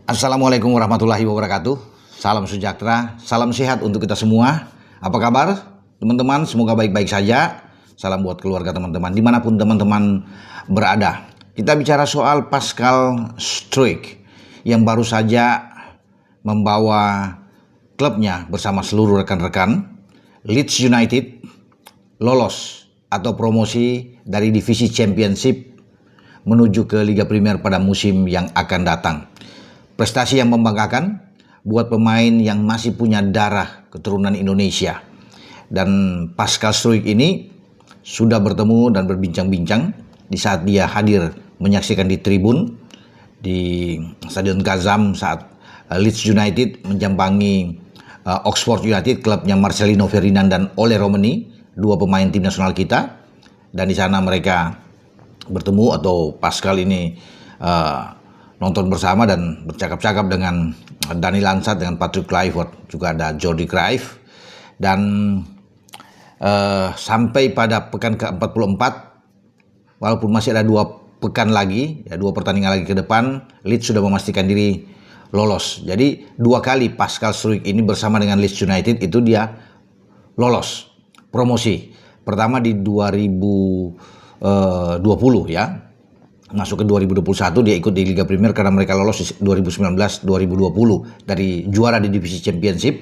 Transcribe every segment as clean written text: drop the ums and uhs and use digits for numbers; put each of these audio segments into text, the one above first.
Assalamualaikum warahmatullahi wabarakatuh. Salam sejahtera, salam sehat untuk kita semua. Apa kabar teman-teman? Semoga baik-baik saja. Salam buat keluarga teman-teman, dimanapun teman-teman berada. Kita bicara soal Pascal Struijk yang baru saja membawa klubnya bersama seluruh rekan-rekan Leeds United lolos atau promosi dari divisi Championship menuju ke Liga Premier pada musim yang akan datang. Prestasi yang membanggakan buat pemain yang masih punya darah keturunan Indonesia. Dan Pascal Struijk ini sudah bertemu dan berbincang-bincang di saat dia hadir menyaksikan di tribun di Stadion Kazam saat Leeds United menjambangi Oxford United, klubnya Marcelino Ferdinand dan Ole Romani, dua pemain tim nasional kita. Dan di sana mereka bertemu atau Pascal ini nonton bersama dan bercakap-cakap dengan Dani Lansat, dengan Patrick Kluivert, juga ada Jordi Cruyff. Dan sampai pada pekan ke-44, walaupun masih ada 2 pekan lagi, ya 2 pertandingan lagi ke depan, Leeds sudah memastikan diri lolos. Jadi 2 kali Pascal Struijk ini bersama dengan Leeds United itu dia lolos promosi. Pertama di 2020 ya. Masuk ke 2021 dia ikut di Liga Premier karena mereka lolos di 2019-2020 dari juara di divisi Championship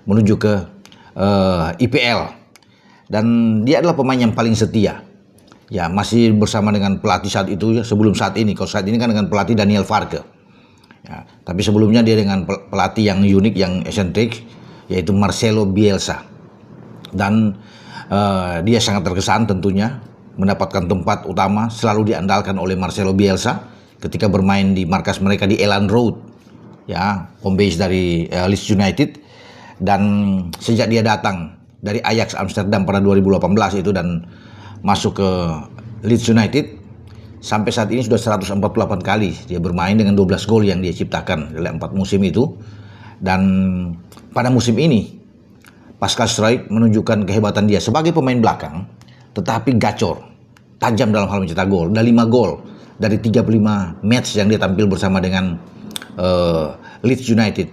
menuju ke IPL. Dan dia adalah pemain yang paling setia. Ya, masih bersama dengan pelatih saat itu ya, sebelum saat ini. Kalau saat ini kan dengan pelatih Daniel Farke. Ya, tapi sebelumnya dia dengan pelatih yang unik, yang eksentrik, yaitu Marcelo Bielsa. Dan dia sangat terkesan tentunya mendapatkan tempat utama, selalu diandalkan oleh Marcelo Bielsa ketika bermain di markas mereka di Elland Road, ya, home base dari Leeds United. Dan sejak dia datang dari Ajax Amsterdam pada 2018 itu dan masuk ke Leeds United, sampai saat ini sudah 148 kali dia bermain dengan 12 gol yang dia ciptakan dalam 4 musim itu. Dan pada musim ini Pascal Struijk menunjukkan kehebatan dia sebagai pemain belakang, tetapi gacor, tajam dalam hal mencetak gol. Ada 5 gol dari 35 match yang dia tampil bersama dengan Leeds United.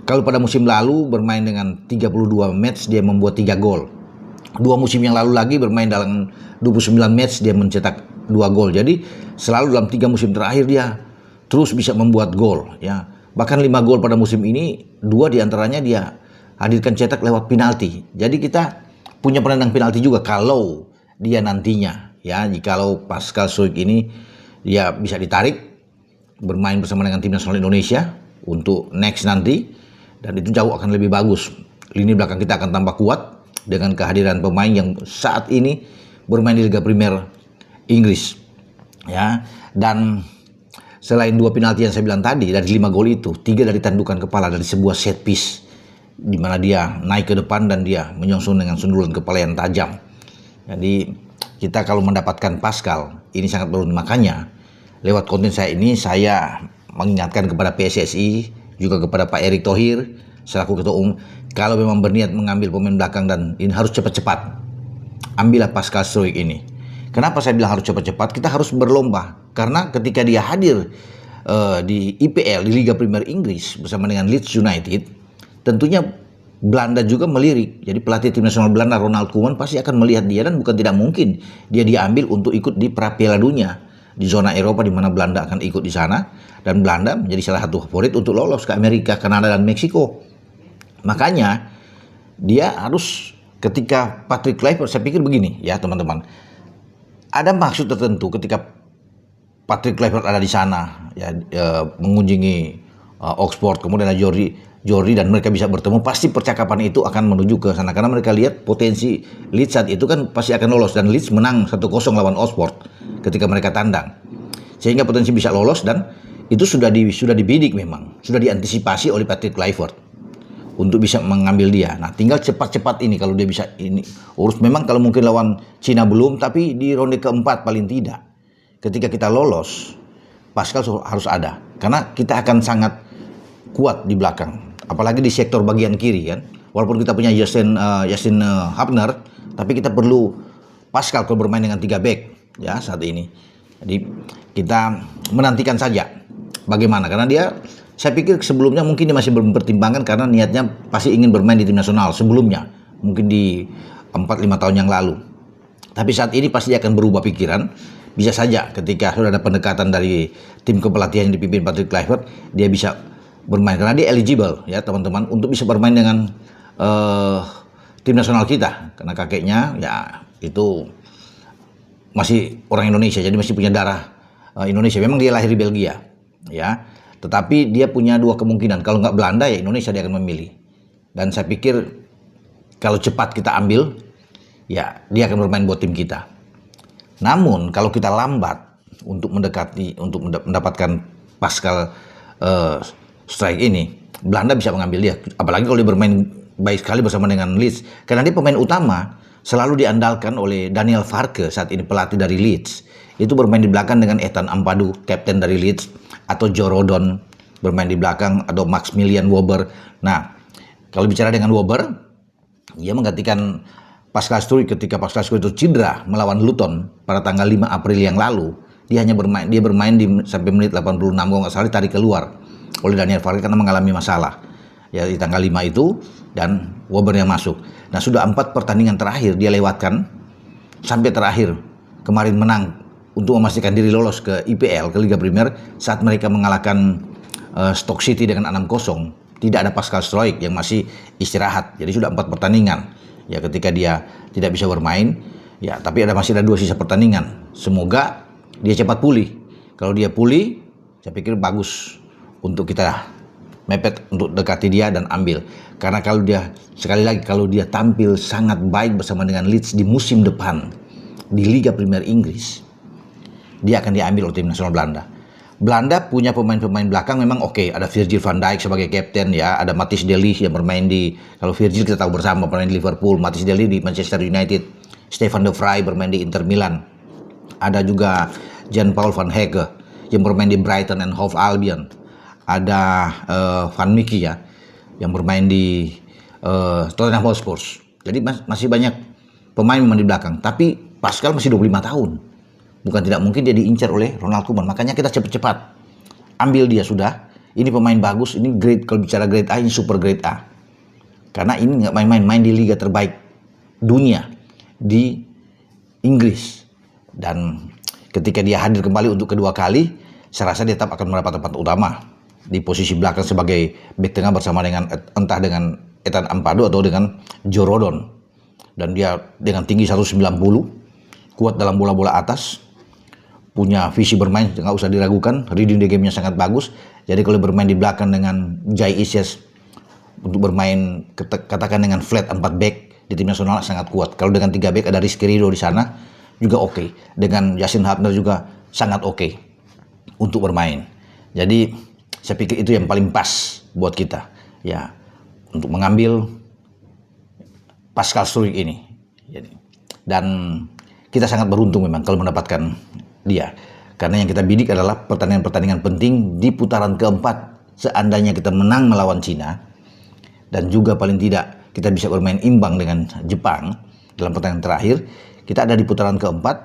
Kalau pada musim lalu bermain dengan 32 match dia membuat 3 gol. 2 musim yang lalu lagi bermain dalam 29 match dia mencetak 2 gol. Jadi selalu dalam 3 musim terakhir dia terus bisa membuat gol, ya. Bahkan 5 gol pada musim ini, 2 diantaranya dia hadirkan cetak lewat penalti. Jadi kita punya penendang penalti juga kalau dia nantinya, ya, jikalau Pascal Struijk ini dia bisa ditarik bermain bersama dengan tim nasional Indonesia untuk next nanti, dan itu jauh akan lebih bagus. Lini belakang kita akan tambah kuat dengan kehadiran pemain yang saat ini bermain di Liga Premier Inggris, ya. Dan selain 2 penalti yang saya bilang tadi, dari 5 gol itu 3 dari tandukan kepala dari sebuah set piece di mana dia naik ke depan dan dia menyongsong dengan sundulan kepala yang tajam. Jadi kita kalau mendapatkan Pascal ini sangat beruntung. Makanya lewat konten saya ini saya mengingatkan kepada PSSI, juga kepada Pak Erick Thohir selaku Ketua Umum, kalau memang berniat mengambil pemain belakang dan ini harus cepat-cepat, ambillah Pascal Struijk ini. Kenapa saya bilang harus cepat-cepat? Kita harus berlomba karena ketika dia hadir di IPL, di Liga Premier Inggris bersama dengan Leeds United, tentunya Belanda juga melirik. Jadi pelatih tim nasional Belanda Ronald Koeman pasti akan melihat dia, dan bukan tidak mungkin dia diambil untuk ikut di Piala Dunia di zona Eropa di mana Belanda akan ikut di sana, dan Belanda menjadi salah satu favorit untuk lolos ke Amerika, Kanada dan Meksiko. Makanya dia harus, ketika Patrick Kluivert, saya pikir begini ya teman-teman, ada maksud tertentu ketika Patrick Kluivert ada di sana, ya, mengunjungi Oxford, kemudian ada Jordi dan mereka bisa bertemu, pasti percakapan itu akan menuju ke sana karena mereka lihat potensi Leeds saat itu kan pasti akan lolos, dan Leeds menang 1-0 lawan Oxford ketika mereka tandang, sehingga potensi bisa lolos. Dan itu sudah dibidik, memang sudah diantisipasi oleh Patrick Kluivert untuk bisa mengambil dia. Nah, tinggal cepat-cepat ini kalau dia bisa ini urus. Memang kalau mungkin lawan Cina belum, tapi di ronde keempat paling tidak, ketika kita lolos, Pascal harus ada karena kita akan sangat kuat di belakang, apalagi di sektor bagian kiri kan. Walaupun kita punya Justin Hubner, tapi kita perlu Pascal kalau bermain dengan 3 back ya saat ini. Jadi kita menantikan saja bagaimana, karena dia Saya pikir sebelumnya mungkin dia masih mempertimbangkan karena niatnya pasti ingin bermain di tim nasional sebelumnya, mungkin di 4-5 tahun yang lalu. Tapi saat ini pasti akan berubah pikiran. Bisa saja ketika sudah ada pendekatan dari tim kepelatihan yang dipimpin Patrick Kluivert, dia bisa bermain karena dia eligible ya teman-teman untuk bisa bermain dengan tim nasional kita, karena kakeknya ya itu masih orang Indonesia, jadi masih punya darah Indonesia. Memang dia lahir di Belgia ya, tetapi dia punya dua kemungkinan, kalau nggak Belanda ya Indonesia dia akan memilih. Dan saya pikir kalau cepat kita ambil ya dia akan bermain buat tim kita. Namun kalau kita lambat untuk mendapatkan Pascal Struijk ini, Belanda bisa mengambil dia, apalagi kalau dia bermain baik sekali bersama dengan Leeds, karena dia pemain utama selalu diandalkan oleh Daniel Farke, saat ini pelatih dari Leeds. Itu bermain di belakang dengan Ethan Ampadu, kapten dari Leeds, atau Joe Rodon bermain di belakang, atau Maximilian Wöber. Nah, kalau bicara dengan Wöber, dia menggantikan Pascal Struijk ketika Pascal Struijk itu cedera melawan Luton pada tanggal 5 April yang lalu. Dia bermain sampai menit 86, kalau nggak salah ditarik keluar oleh Daniel Farke karena mengalami masalah ya di tanggal 5 itu, dan Wöber yang masuk. Nah, sudah 4 pertandingan terakhir dia lewatkan sampai terakhir kemarin menang untuk memastikan diri lolos ke IPL, ke Liga Premier, saat mereka mengalahkan Stoke City dengan 6-0. Tidak ada Pascal Struijk yang masih istirahat. Jadi sudah 4 pertandingan ya ketika dia tidak bisa bermain ya, tapi masih ada 2 sisa pertandingan. Semoga dia cepat pulih. Kalau dia pulih, saya pikir bagus untuk kita mepet untuk dekati dia dan ambil. Karena kalau dia, sekali lagi, kalau dia tampil sangat baik bersama dengan Leeds di musim depan di Liga Premier Inggris, dia akan diambil oleh tim nasional Belanda. Belanda punya pemain-pemain belakang memang oke. Ada Virgil van Dijk sebagai kapten ya, ada Matthijs de Ligt yang bermain kalau Virgil kita tahu bersama bermain di Liverpool, Matthijs de Ligt di Manchester United, Stefan de Vrij bermain di Inter Milan. Ada juga Jan-Paul van Hecke yang bermain di Brighton and Hove Albion. Ada Van Micky ya yang bermain di Tottenham Hotspur. Jadi masih banyak pemain memang di belakang. Tapi Pascal masih 25 tahun. Bukan tidak mungkin dia diincar oleh Ronald Koeman. Makanya kita cepat-cepat ambil dia sudah. Ini pemain bagus, ini grade, kalau bicara grade A ini super grade A. Karena ini nggak main-main di liga terbaik dunia di Inggris. Dan ketika dia hadir kembali untuk kedua kali, saya rasa dia tetap akan mendapat tempat utama di posisi belakang sebagai bek tengah bersama dengan entah dengan Ethan Ampadu atau dengan Joe Rodon. Dan dia dengan tinggi 190, kuat dalam bola-bola atas, punya visi bermain nggak usah diragukan, reading the game-nya sangat bagus. Jadi kalau bermain di belakang dengan Jai Isyes untuk bermain katakan dengan flat 4 back di tim nasional sangat kuat. Kalau dengan 3 back ada Rizky Ridho di sana juga oke. Dengan Yasin Hapner juga sangat oke untuk bermain. Jadi saya pikir itu yang paling pas buat kita ya untuk mengambil Pascal Struijk ini. Dan kita sangat beruntung memang kalau mendapatkan dia. Karena yang kita bidik adalah pertandingan-pertandingan penting di putaran keempat. Seandainya kita menang melawan Cina dan juga paling tidak kita bisa bermain imbang dengan Jepang dalam pertandingan terakhir, kita ada di putaran keempat.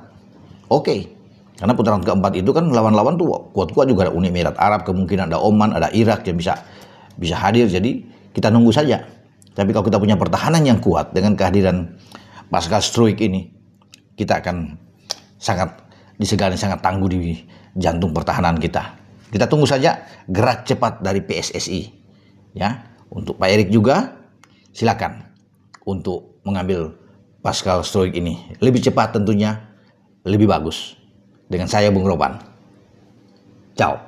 Oke. Karena putaran keempat itu kan lawan-lawan tuh kuat-kuat juga, ada Uni Emirat Arab, kemungkinan ada Oman, ada Irak yang bisa hadir. Jadi kita nunggu saja. Tapi kalau kita punya pertahanan yang kuat dengan kehadiran Pascal Struijk ini, kita akan sangat disegani, sangat tangguh di jantung pertahanan kita. Kita tunggu saja gerak cepat dari PSSI. Ya, untuk Pak Erik juga silakan untuk mengambil Pascal Struijk ini. Lebih cepat tentunya, lebih bagus. Dengan saya Bung Ropan. Ciao.